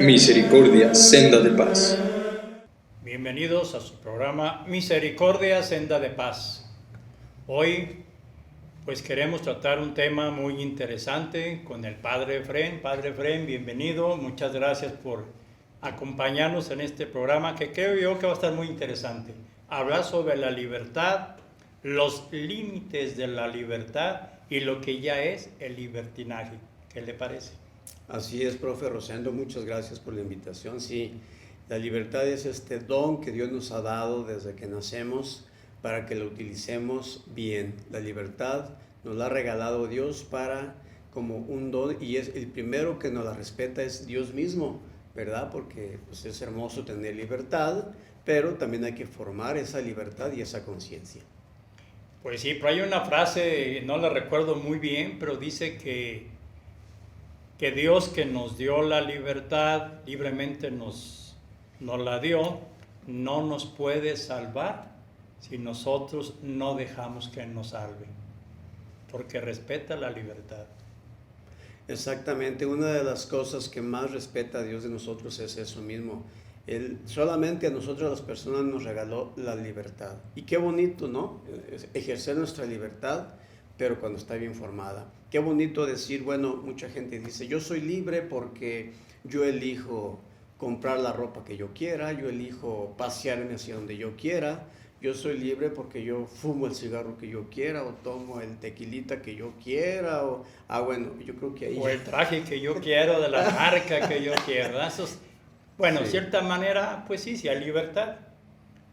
Misericordia, senda de paz. Bienvenidos a su programa Misericordia, senda de paz. Hoy pues queremos tratar un tema muy interesante con el Padre Efrén. Padre Efrén, bienvenido, muchas gracias por acompañarnos en este programa que creo yo que va a estar muy interesante. Hablar sobre la libertad, los límites de la libertad y lo que ya es el libertinaje. ¿Qué le parece? Así es, profe Rosendo, muchas gracias por la invitación. Sí, la libertad es este don que Dios nos ha dado desde que nacemos para que lo utilicemos bien. La libertad nos la ha regalado Dios como un don, y es el primero que nos la respeta es Dios mismo, ¿verdad? Porque pues, es hermoso tener libertad, pero también hay que formar esa libertad y esa conciencia. Pues sí, pero hay una frase, no la recuerdo muy bien, pero dice que Dios que nos dio la libertad, libremente nos la dio, no nos puede salvar si nosotros no dejamos que nos salve, porque respeta la libertad. Exactamente, una de las cosas que más respeta a Dios de nosotros es eso mismo. Él solamente a nosotros las personas nos regaló la libertad. Y qué bonito, ¿no? Ejercer nuestra libertad, pero cuando está bien formada. Qué bonito decir, bueno, mucha gente dice, yo soy libre porque yo elijo comprar la ropa que yo quiera, yo elijo pasearme hacia donde yo quiera, yo soy libre porque yo fumo el cigarro que yo quiera, o tomo el tequilita que yo quiera, bueno, yo creo que ahí... O el traje que yo quiero, de la marca que yo quiero. Bueno, sí. De cierta manera, pues sí hay libertad,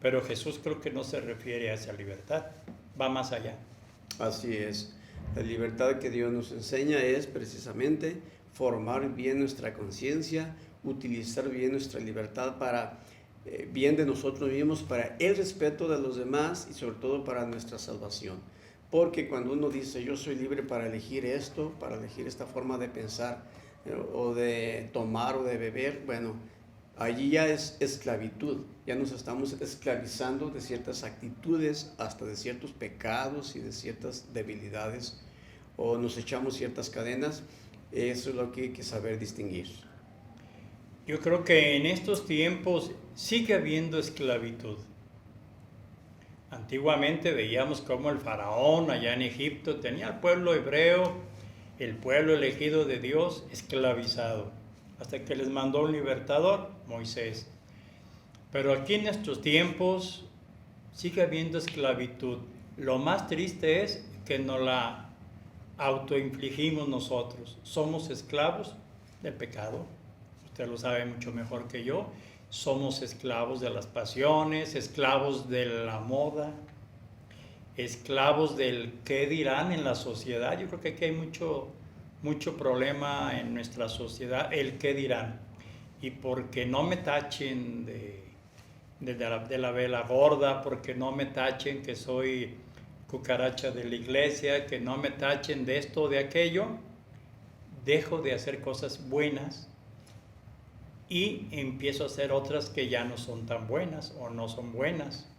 pero Jesús creo que no se refiere a esa libertad, va más allá. Así es. La libertad que Dios nos enseña es precisamente formar bien nuestra conciencia, utilizar bien nuestra libertad para bien de nosotros mismos, para el respeto de los demás y sobre todo para nuestra salvación. Porque cuando uno dice yo soy libre para elegir esto, para elegir esta forma de pensar o de tomar o de beber, bueno, allí ya es esclavitud, ya nos estamos esclavizando de ciertas actitudes, hasta de ciertos pecados y de ciertas debilidades, o nos echamos ciertas cadenas. Eso es lo que hay que saber distinguir. Yo creo que en estos tiempos sigue habiendo esclavitud. Antiguamente veíamos cómo el faraón allá en Egipto tenía al pueblo hebreo, el pueblo elegido de Dios, esclavizado, hasta que les mandó un libertador, Moisés. Pero aquí en estos tiempos sigue habiendo esclavitud. Lo más triste es que nos la autoinfligimos nosotros. Somos esclavos del pecado. Usted lo sabe mucho mejor que yo. Somos esclavos de las pasiones, esclavos de la moda, esclavos del qué dirán en la sociedad. Yo creo que aquí hay mucho problema en nuestra sociedad, el qué dirán. Y porque no me tachen de la vela gorda, porque no me tachen que soy cucaracha de la iglesia, que no me tachen de esto o de aquello, dejo de hacer cosas buenas y empiezo a hacer otras que ya no son tan buenas o no son buenas,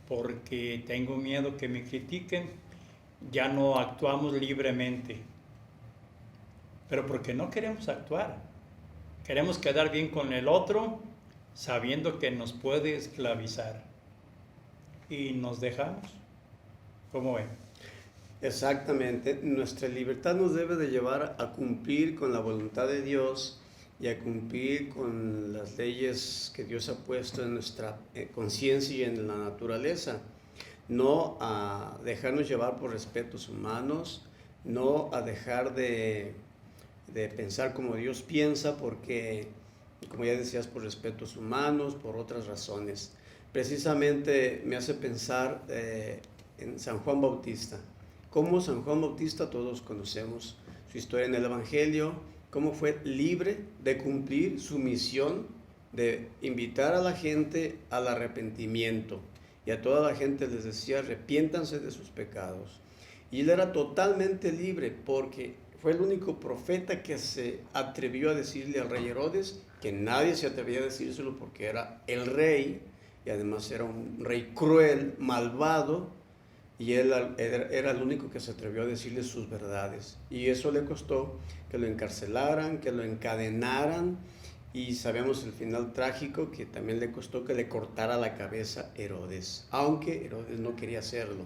porque tengo miedo que me critiquen, ya no actuamos libremente. Pero porque no queremos actuar, queremos quedar bien con el otro, sabiendo que nos puede esclavizar. Y nos dejamos. ¿Cómo ven? Exactamente. Nuestra libertad nos debe de llevar a cumplir con la voluntad de Dios y a cumplir con las leyes que Dios ha puesto en nuestra conciencia y en la naturaleza. No a dejarnos llevar por respetos humanos, no a dejar de pensar como Dios piensa, porque, como ya decías, por respetos humanos, por otras razones. Precisamente me hace pensar en San Juan Bautista. Como San Juan Bautista todos conocemos su historia en el Evangelio, cómo fue libre de cumplir su misión de invitar a la gente al arrepentimiento. Y a toda la gente les decía, arrepiéntanse de sus pecados. Y él era totalmente libre porque fue el único profeta que se atrevió a decirle al rey Herodes, que nadie se atrevía a decírselo porque era el rey, y además era un rey cruel, malvado, y él era el único que se atrevió a decirle sus verdades. Y eso le costó que lo encarcelaran, que lo encadenaran, y sabemos el final trágico, que también le costó que le cortara la cabeza a Herodes, aunque Herodes no quería hacerlo.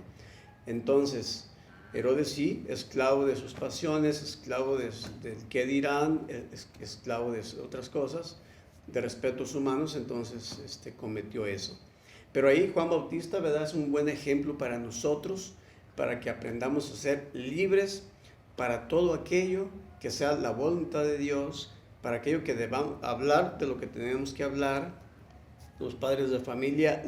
Entonces, Herodes sí, esclavo de sus pasiones, esclavo del qué dirán, esclavo de otras cosas, de respetos humanos, entonces cometió eso. Pero ahí Juan Bautista, ¿verdad?, es un buen ejemplo para nosotros, para que aprendamos a ser libres para todo aquello que sea la voluntad de Dios, para aquello que debamos hablar de lo que tenemos que hablar. Los padres de familia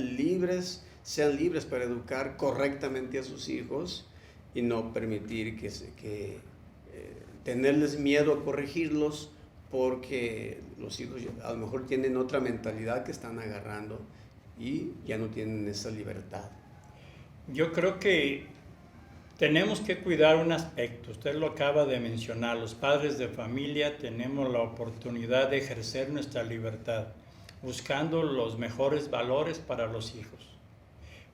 sean libres para educar correctamente a sus hijos y no permitir que tenerles miedo a corregirlos, porque los hijos a lo mejor tienen otra mentalidad que están agarrando y ya no tienen esa libertad. Yo creo que tenemos que cuidar un aspecto, usted lo acaba de mencionar, los padres de familia tenemos la oportunidad de ejercer nuestra libertad, buscando los mejores valores para los hijos.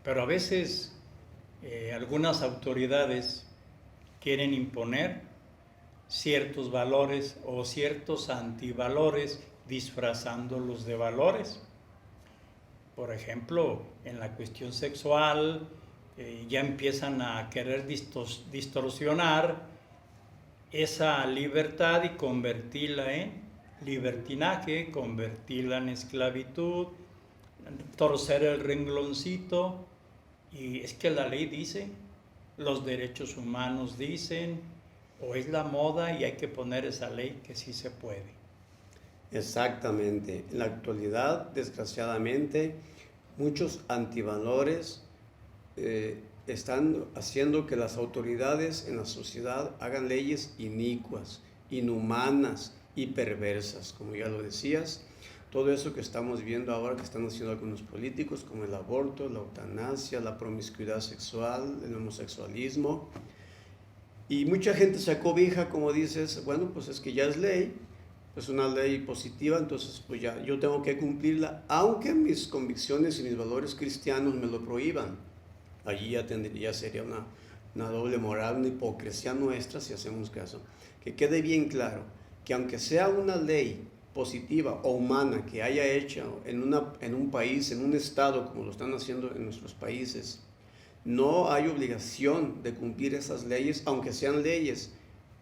Pero a veces algunas autoridades quieren imponer ciertos valores o ciertos antivalores disfrazándolos de valores. Por ejemplo, en la cuestión sexual, ya empiezan a querer distorsionar esa libertad y convertirla en libertinaje, convertirla en esclavitud, torcer el rengloncito. Y es que la ley dice, los derechos humanos dicen, o es la moda y hay que poner esa ley que sí se puede. Exactamente. En la actualidad, desgraciadamente, muchos antivalores están haciendo que las autoridades en la sociedad hagan leyes inicuas, inhumanas y perversas, como ya lo decías. Todo eso que estamos viendo ahora que están haciendo algunos políticos, como el aborto, la eutanasia, la promiscuidad sexual, el homosexualismo. Y mucha gente se acobija, como dices, bueno, pues es que ya es ley, es una ley positiva, entonces pues ya yo tengo que cumplirla, aunque mis convicciones y mis valores cristianos me lo prohíban. Allí ya sería una doble moral, una hipocresía nuestra si hacemos caso. Que quede bien claro que aunque sea una ley positiva o humana que haya hecho en un país, en un estado, como lo están haciendo en nuestros países, no hay obligación de cumplir esas leyes, aunque sean leyes,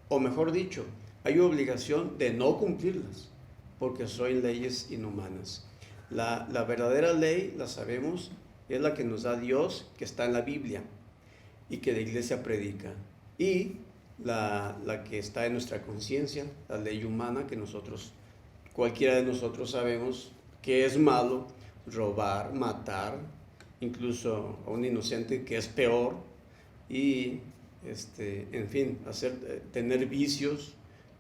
o mejor dicho, hay obligación de no cumplirlas, porque son leyes inhumanas. La verdadera ley, la sabemos, es la que nos da Dios, que está en la Biblia y que la iglesia predica, y la que está en nuestra conciencia, la ley humana, que cualquiera de nosotros sabemos que es malo: robar, matar, incluso a un inocente, que es peor, y en fin, tener vicios,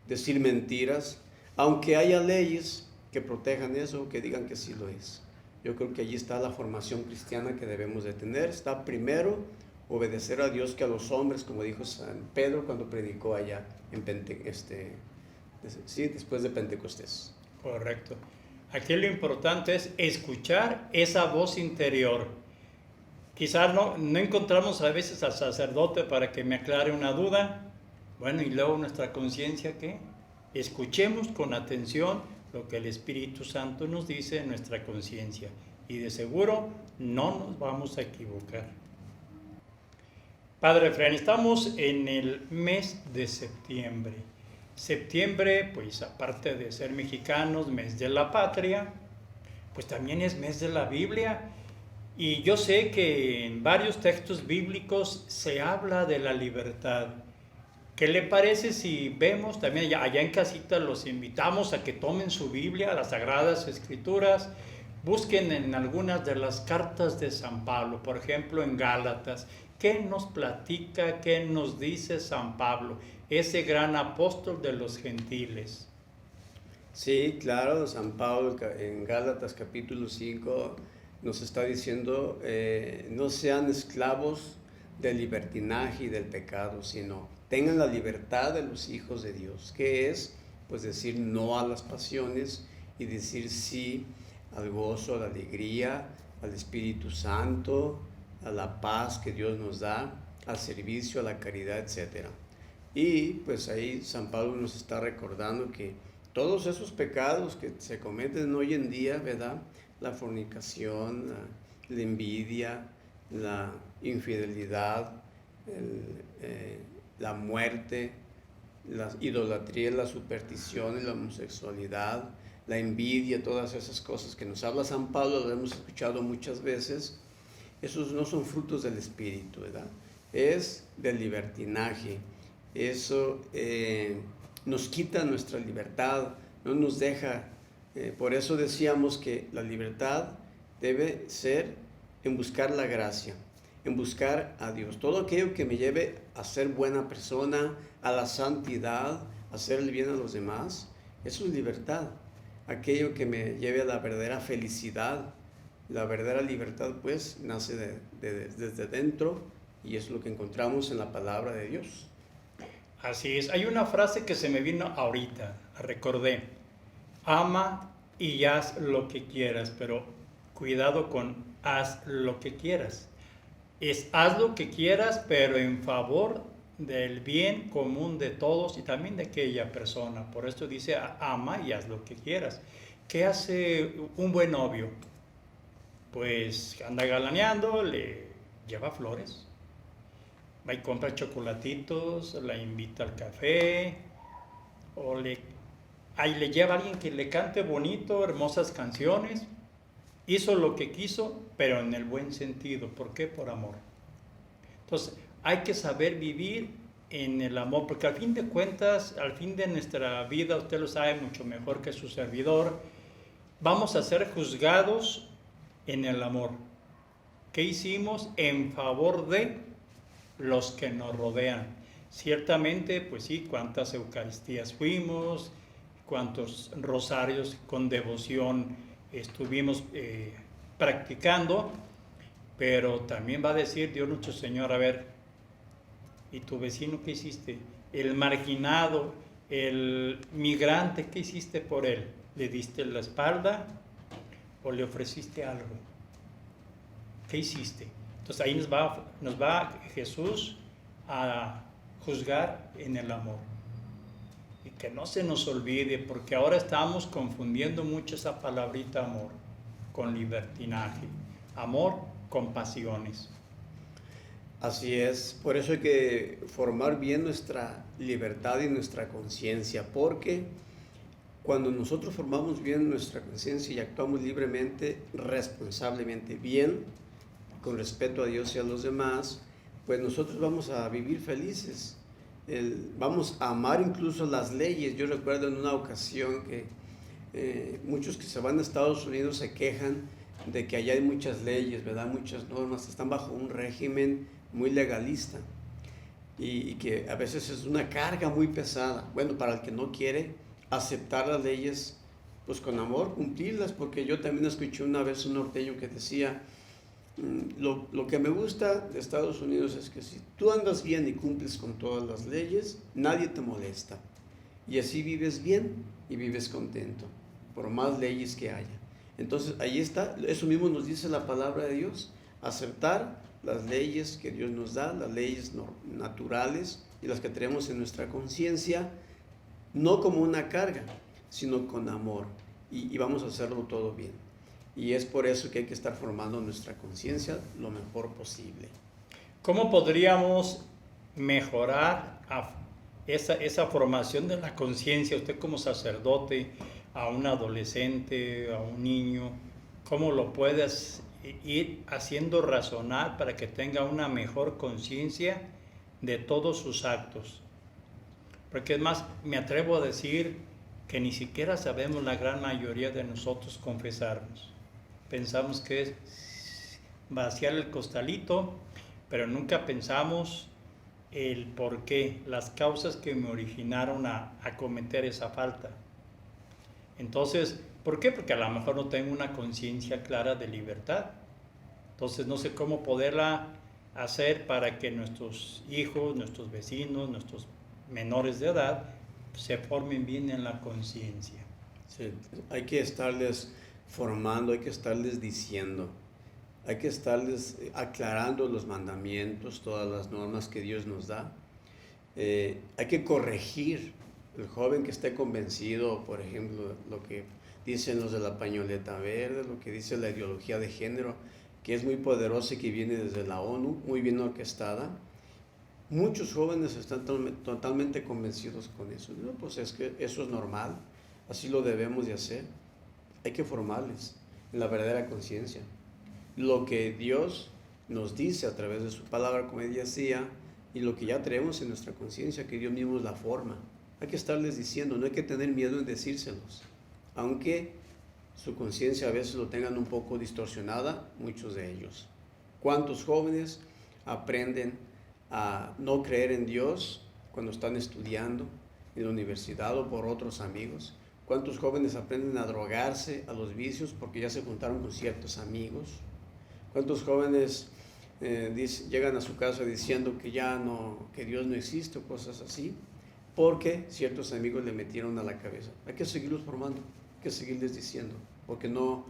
decir mentiras, aunque haya leyes que protejan eso, que digan que sí lo es. Yo creo que allí está la formación cristiana que debemos de tener. Está primero obedecer a Dios que a los hombres, como dijo San Pedro cuando predicó allá después de Pentecostés. Correcto. Aquí lo importante es escuchar esa voz interior. Quizás no encontramos a veces al sacerdote para que me aclare una duda. Bueno, y luego nuestra conciencia, ¿qué? Escuchemos con atención lo que el Espíritu Santo nos dice en nuestra conciencia, y de seguro no nos vamos a equivocar. Padre Efraín, estamos en el mes de septiembre. Septiembre, pues aparte de ser mexicanos, mes de la patria, pues también es mes de la Biblia. Y yo sé que en varios textos bíblicos se habla de la libertad. ¿Qué le parece si vemos también allá en casita? Los invitamos a que tomen su Biblia, las Sagradas Escrituras, busquen en algunas de las cartas de San Pablo, por ejemplo en Gálatas. ¿Qué nos platica, qué nos dice San Pablo, ese gran apóstol de los gentiles? Sí, claro, San Pablo en Gálatas capítulo 5 nos está diciendo, no sean esclavos del libertinaje y del pecado, sino tengan la libertad de los hijos de Dios, que es pues decir no a las pasiones y decir sí al gozo, a la alegría, al Espíritu Santo, a la paz que Dios nos da, al servicio, a la caridad, etc. Y pues ahí San Pablo nos está recordando que todos esos pecados que se cometen hoy en día, ¿verdad? La fornicación, la envidia, la infidelidad, la muerte, la idolatría, la superstición, la homosexualidad, la envidia, todas esas cosas que nos habla San Pablo, lo hemos escuchado muchas veces. Esos no son frutos del Espíritu, ¿verdad? Es del libertinaje. Eso nos quita nuestra libertad, no nos deja. Por eso decíamos que la libertad debe ser en buscar la gracia, en buscar a Dios. Todo aquello que me lleve a ser buena persona, a la santidad, a hacer el bien a los demás, eso es libertad. Aquello que me lleve a la verdadera felicidad, la verdadera libertad, pues, nace desde dentro, y es lo que encontramos en la palabra de Dios. Así es. Hay una frase que se me vino ahorita, recordé. Ama y haz lo que quieras, pero cuidado con haz lo que quieras. Es haz lo que quieras, pero en favor del bien común de todos y también de aquella persona. Por esto dice ama y haz lo que quieras. ¿Qué hace un buen novio? Pues anda galaneando, le lleva flores, va y compra chocolatitos, la invita al café, o ahí le lleva a alguien que le cante bonito, hermosas canciones. Hizo lo que quiso, pero en el buen sentido. ¿Por qué? Por amor. Entonces, hay que saber vivir en el amor, porque al fin de cuentas, al fin de nuestra vida, usted lo sabe mucho mejor que su servidor, vamos a ser juzgados en el amor. ¿Qué hicimos en favor de los que nos rodean? Ciertamente, pues sí, cuántas Eucaristías fuimos, cuántos rosarios con devoción estuvimos practicando, pero también va a decir Dios nuestro Señor, a ver, ¿y tu vecino qué hiciste? El marginado, el migrante, ¿qué hiciste por él? ¿Le diste la espalda o le ofreciste algo? ¿Qué hiciste? Entonces ahí nos va Jesús a juzgar en el amor. Y que no se nos olvide, porque ahora estamos confundiendo mucho esa palabrita amor con libertinaje. Amor con pasiones. Así es, por eso hay que formar bien nuestra libertad y nuestra conciencia, porque cuando nosotros formamos bien nuestra conciencia y actuamos libremente, responsablemente, bien, con respeto a Dios y a los demás, pues nosotros vamos a vivir felices. Vamos a amar incluso las leyes. Yo recuerdo en una ocasión que muchos que se van a Estados Unidos se quejan de que allá hay muchas leyes, ¿verdad? Muchas normas, están bajo un régimen muy legalista y que a veces es una carga muy pesada. Bueno, para el que no quiere aceptar las leyes, pues con amor cumplirlas, porque yo también escuché una vez un norteño que decía, lo que me gusta de Estados Unidos es que si tú andas bien y cumples con todas las leyes, nadie te molesta. Y así vives bien y vives contento, por más leyes que haya. Entonces, ahí está, eso mismo nos dice la palabra de Dios, aceptar las leyes que Dios nos da, las leyes naturales y las que tenemos en nuestra conciencia, no como una carga, sino con amor. Y vamos a hacerlo todo bien. Y es por eso que hay que estar formando nuestra conciencia lo mejor posible. ¿Cómo podríamos mejorar esa formación de la conciencia? Usted como sacerdote, a un adolescente, a un niño, ¿cómo lo puedes ir haciendo razonar para que tenga una mejor conciencia de todos sus actos? Porque es más, me atrevo a decir que ni siquiera sabemos la gran mayoría de nosotros confesarnos. Pensamos que es vaciar el costalito, pero nunca pensamos el por qué, las causas que me originaron a cometer esa falta. Entonces, ¿por qué? Porque a lo mejor no tengo una conciencia clara de libertad. Entonces no sé cómo poderla hacer para que nuestros hijos, nuestros vecinos, nuestros menores de edad se formen bien en la conciencia. Sí, hay que estarles formando, hay que estarles diciendo, hay que estarles aclarando los mandamientos, todas las normas que Dios nos da. Hay que corregir El joven que esté convencido, por ejemplo, lo que dicen los de la pañoleta verde, lo que dice la ideología de género, que es muy poderosa y que viene desde la ONU, muy bien orquestada. Muchos jóvenes están totalmente convencidos con eso. No, pues es que eso es normal, así lo debemos de hacer. Hay que formarles en la verdadera conciencia. Lo que Dios nos dice a través de su palabra, como ella decía, y lo que ya traemos en nuestra conciencia, que Dios mismo es la forma. Hay que estarles diciendo, no hay que tener miedo en decírselos, aunque su conciencia a veces lo tengan un poco distorsionada, muchos de ellos. ¿Cuántos jóvenes aprenden a no creer en Dios cuando están estudiando en la universidad o por otros amigos? ¿Cuántos jóvenes aprenden a drogarse, a los vicios, porque ya se juntaron con ciertos amigos? ¿Cuántos jóvenes llegan a su casa diciendo que ya no, que Dios no existe o cosas así? Porque ciertos amigos le metieron a la cabeza. Hay que seguirlos formando, hay que seguirles diciendo, porque no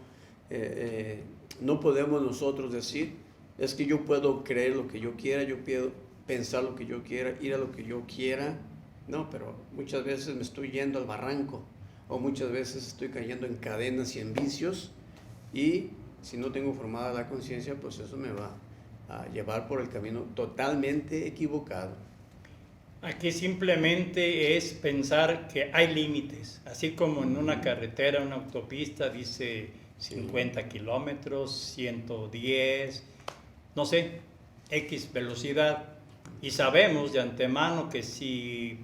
podemos nosotros decir, es que yo puedo creer lo que yo quiera, yo puedo pensar lo que yo quiera, ir a lo que yo quiera. No, pero muchas veces me estoy yendo al barranco, o muchas veces estoy cayendo en cadenas y en vicios, y si no tengo formada la conciencia, pues eso me va a llevar por el camino totalmente equivocado. Aquí simplemente es pensar que hay límites, así como en una carretera, una autopista dice 50 kilómetros, 110, no sé, X velocidad, y sabemos de antemano que si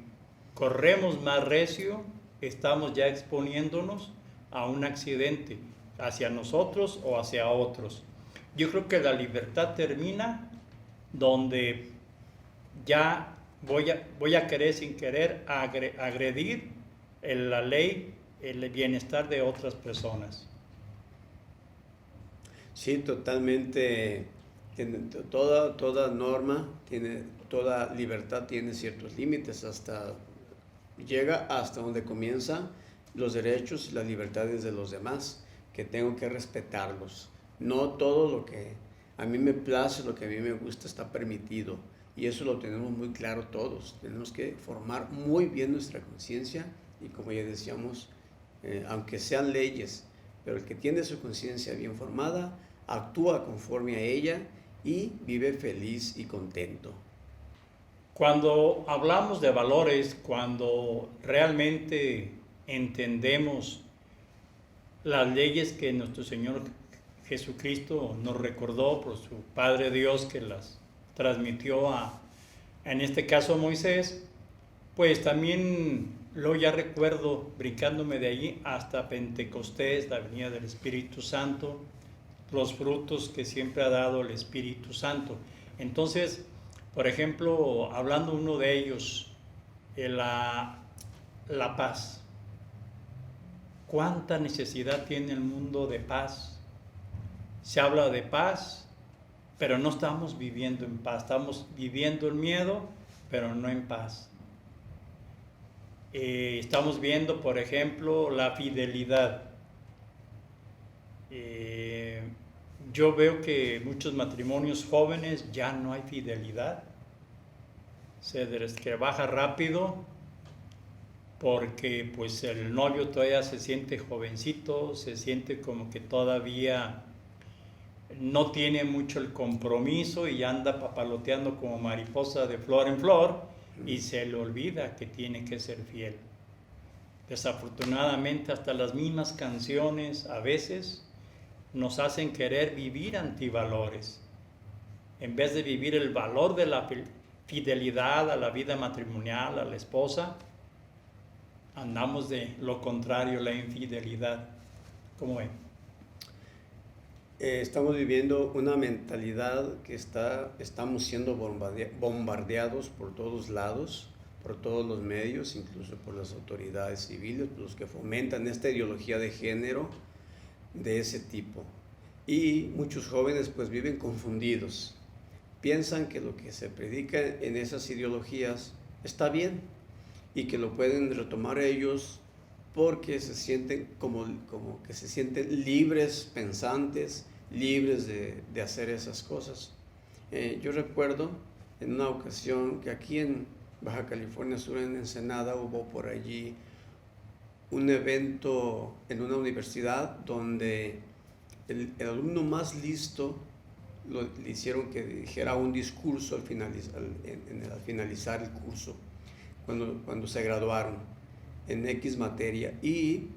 corremos más recio, estamos ya exponiéndonos a un accidente hacia nosotros o hacia otros. Yo creo que la libertad termina donde ya voy a querer sin querer agredir la ley, el bienestar de otras personas. Sí, totalmente. Toda norma, toda libertad tiene ciertos límites, llega hasta donde comienzan los derechos y las libertades de los demás, que tengo que respetarlos. No todo lo que a mí me place, lo que a mí me gusta está permitido. Y eso lo tenemos muy claro todos. Tenemos que formar muy bien nuestra conciencia y, como ya decíamos, aunque sean leyes, pero el que tiene su conciencia bien formada, actúa conforme a ella y vive feliz y contento. Cuando hablamos de valores, cuando realmente entendemos las leyes que nuestro Señor Jesucristo nos recordó por su Padre Dios que las transmitió en este caso a Moisés, pues también luego ya recuerdo brincándome de allí hasta Pentecostés, la venida del Espíritu Santo, los frutos que siempre ha dado el Espíritu Santo. Entonces, por ejemplo, hablando uno de ellos, la paz. ¿Cuánta necesidad tiene el mundo de paz? Se habla de paz, pero no estamos viviendo en paz, estamos viviendo en miedo, pero no en paz. Estamos viendo, por ejemplo, la fidelidad. Yo veo que muchos matrimonios jóvenes ya no hay fidelidad. Se trabaja rápido porque pues el novio todavía se siente jovencito, se siente como que todavía no tiene mucho el compromiso y anda papaloteando como mariposa de flor en flor y se le olvida que tiene que ser fiel. Desafortunadamente hasta las mismas canciones a veces nos hacen querer vivir antivalores. En vez de vivir el valor de la fidelidad a la vida matrimonial, a la esposa, andamos de lo contrario, la infidelidad. ¿Cómo ven? Estamos viviendo una mentalidad que estamos siendo bombardeados por todos lados, por todos los medios, incluso por las autoridades civiles, por los que fomentan esta ideología de género de ese tipo. Y muchos jóvenes pues viven confundidos. Piensan que lo que se predica en esas ideologías está bien y que lo pueden retomar ellos porque se sienten como que se sienten libres pensantes, libres de hacer esas cosas. Yo recuerdo en una ocasión que aquí en Baja California Sur, en Ensenada, hubo por allí un evento en una universidad donde el alumno más listo le hicieron que dijera un discurso al finalizar el curso, cuando se graduaron en X materia. Y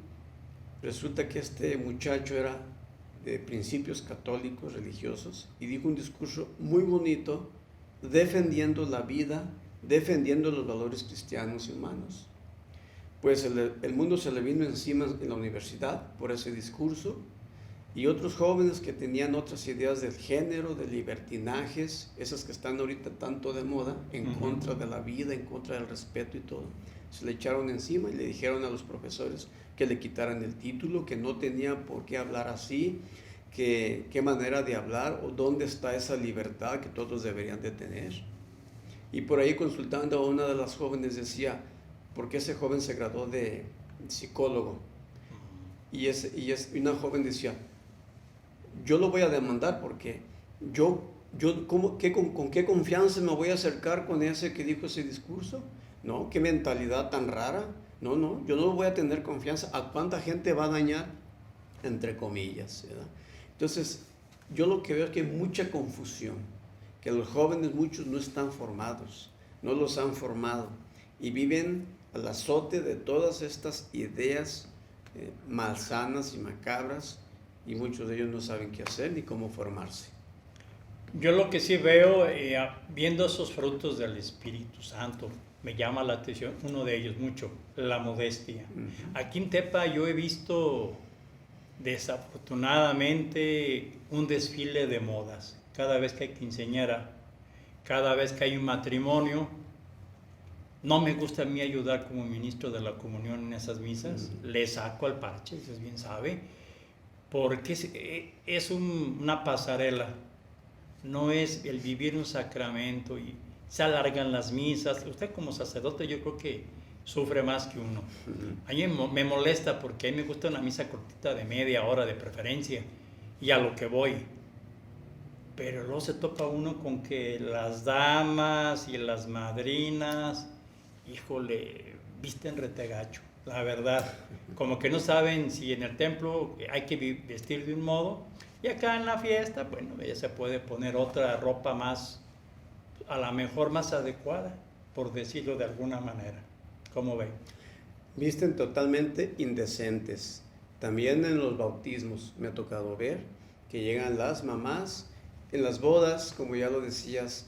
resulta que este muchacho era de principios católicos, religiosos, y dijo un discurso muy bonito defendiendo la vida, defendiendo los valores cristianos y humanos. Pues el mundo se le vino encima en la universidad por ese discurso, y otros jóvenes que tenían otras ideas del género, de libertinajes, esas que están ahorita tanto de moda, en contra de la vida, en contra del respeto y todo, se le echaron encima y le dijeron a los profesores que le quitaran el título, que no tenía por qué hablar así, que qué manera de hablar, o dónde está esa libertad que todos deberían de tener. Y por ahí, consultando a una de las jóvenes, decía, ¿por qué ese joven se graduó de psicólogo? Y una joven decía, yo lo voy a demandar porque con qué confianza me voy a acercar con ese que dijo ese discurso. No, qué mentalidad tan rara. No, yo no voy a tener confianza. ¿A cuánta gente va a dañar? Entre comillas, ¿verdad? Entonces, yo lo que veo es que hay mucha confusión, que los jóvenes, muchos no están formados, no los han formado, y viven al azote de todas estas ideas malsanas y macabras, y muchos de ellos no saben qué hacer ni cómo formarse. Yo lo que sí veo, viendo esos frutos del Espíritu Santo, me llama la atención, uno de ellos mucho, la modestia. Aquí en Tepa yo he visto desafortunadamente un desfile de modas. Cada vez que hay quinceañera, cada vez que hay un matrimonio, no me gusta a mí ayudar como ministro de la comunión en esas misas, le saco al parche, ustedes bien sabe, porque es una pasarela, no es el vivir un sacramento y se alargan las misas. Usted como sacerdote yo creo que sufre más que uno. A mí me molesta porque a mí me gusta una misa cortita de media hora de preferencia y a lo que voy. Pero luego se topa uno con que las damas y las madrinas, híjole, visten retegacho, la verdad. Como que no saben si en el templo hay que vestir de un modo y acá en la fiesta, bueno, ella se puede poner otra ropa más, a lo mejor más adecuada, por decirlo de alguna manera. ¿Cómo ven? Visten totalmente indecentes. También en los bautismos me ha tocado ver que llegan las mamás, en las bodas, como ya lo decías,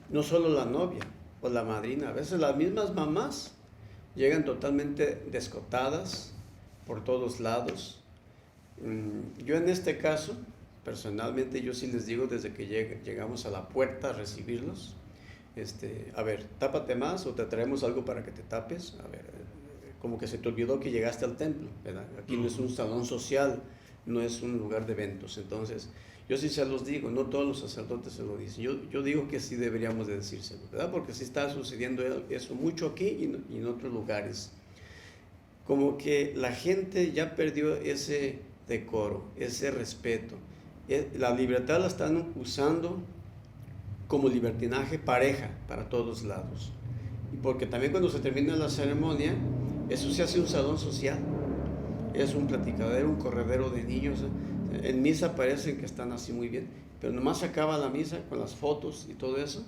no solo la novia o la madrina, a veces las mismas mamás llegan totalmente descotadas por todos lados. Yo en este caso, personalmente, yo sí les digo desde que llegamos a la puerta a recibirlos, a ver, tápate más o te traemos algo para que te tapes. A ver, como que se te olvidó que llegaste al templo, ¿verdad? Aquí no es un salón social, no es un lugar de eventos. Entonces, yo sí se los digo, no todos los sacerdotes se lo dicen. Yo digo que sí deberíamos de decírselo, ¿verdad? Porque sí está sucediendo eso mucho aquí y en otros lugares. Como que la gente ya perdió ese decoro, ese respeto. La libertad la están usando como libertinaje pareja para todos lados. Y porque también cuando se termina la ceremonia, eso se hace un salón social. Es un platicadero, un corredero de niños. En misa parecen que están así muy bien, pero nomás se acaba la misa con las fotos y todo eso.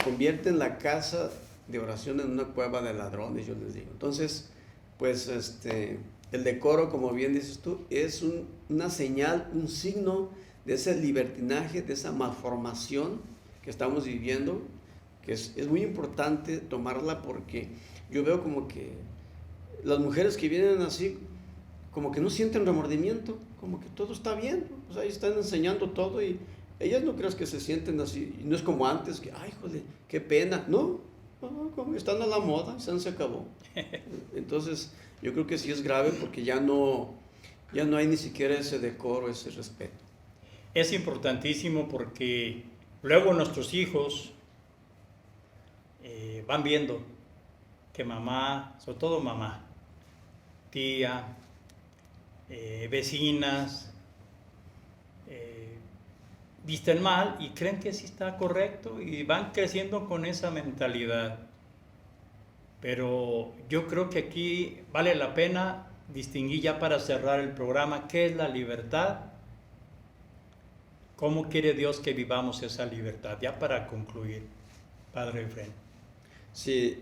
Convierten la casa de oración en una cueva de ladrones, yo les digo. Entonces, pues el decoro, como bien dices tú, es una señal, un signo de ese libertinaje, de esa malformación que estamos viviendo, que es muy importante tomarla, porque yo veo como que las mujeres que vienen así, como que no sienten remordimiento, como que todo está bien, o sea, están enseñando todo y ellas no creas que se sienten así, y no es como antes, que, ay, joder, qué pena, no, como están a la moda, se acabó. Entonces, yo creo que sí es grave porque ya no hay ni siquiera ese decoro, ese respeto. Es importantísimo porque luego nuestros hijos van viendo que mamá, sobre todo mamá, tía, vecinas, visten mal y creen que sí está correcto y van creciendo con esa mentalidad. Pero yo creo que aquí vale la pena distinguir, ya para cerrar el programa, qué es la libertad, cómo quiere Dios que vivamos esa libertad, ya para concluir, Padre Efraín. Sí,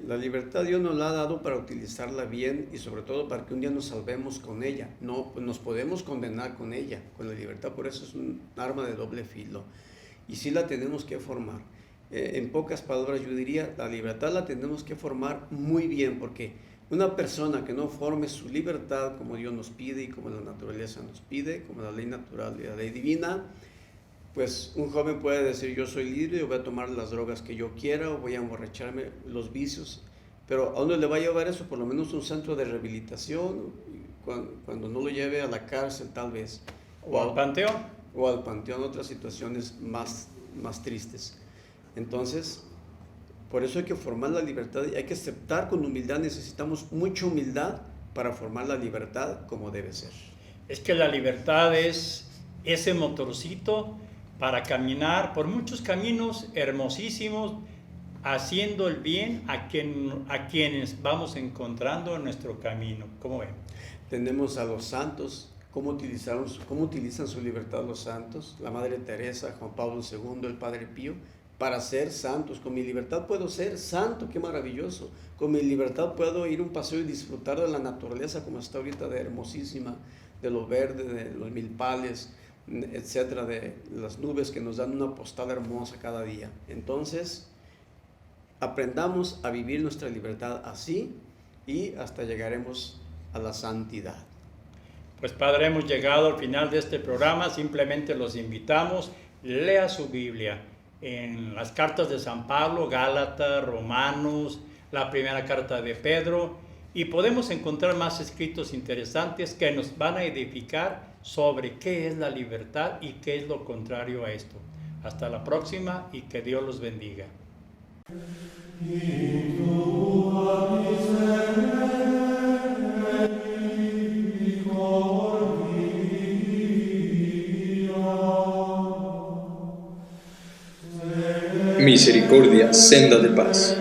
la libertad Dios nos la ha dado para utilizarla bien y sobre todo para que un día nos salvemos con ella. No nos podemos condenar con ella, con la libertad, por eso es un arma de doble filo. Y sí la tenemos que formar. En pocas palabras yo diría, la libertad la tenemos que formar muy bien, porque una persona que no forme su libertad como Dios nos pide y como la naturaleza nos pide, como la ley natural y la ley divina, pues un joven puede decir, yo soy libre, yo voy a tomar las drogas que yo quiera o voy a emborracharme, los vicios, pero ¿a dónde le va a llevar eso? Por lo menos un centro de rehabilitación, cuando no lo lleve a la cárcel tal vez. O al panteón. O al panteón, otras situaciones más tristes. Entonces, por eso hay que formar la libertad y hay que aceptar con humildad. Necesitamos mucha humildad para formar la libertad como debe ser. Es que la libertad es ese motorcito para caminar por muchos caminos hermosísimos, haciendo el bien a quienes vamos encontrando en nuestro camino. ¿Cómo ven? Tenemos a los santos. ¿Cómo utilizan su libertad los santos? La Madre Teresa, Juan Pablo II, el Padre Pío, para ser santos. Con mi libertad puedo ser santo, qué maravilloso. Con mi libertad puedo ir un paseo y disfrutar de la naturaleza como está ahorita, de hermosísima, de lo verde, de los milpales, etcétera, de las nubes que nos dan una postal hermosa cada día. Entonces, aprendamos a vivir nuestra libertad así y hasta llegaremos a la santidad. Pues Padre, hemos llegado al final de este programa. Simplemente los invitamos, lea su Biblia en las cartas de San Pablo, Gálatas, Romanos, la primera carta de Pedro, y podemos encontrar más escritos interesantes que nos van a edificar sobre qué es la libertad y qué es lo contrario a esto. Hasta la próxima y que Dios los bendiga. Misericordia, senda de paz.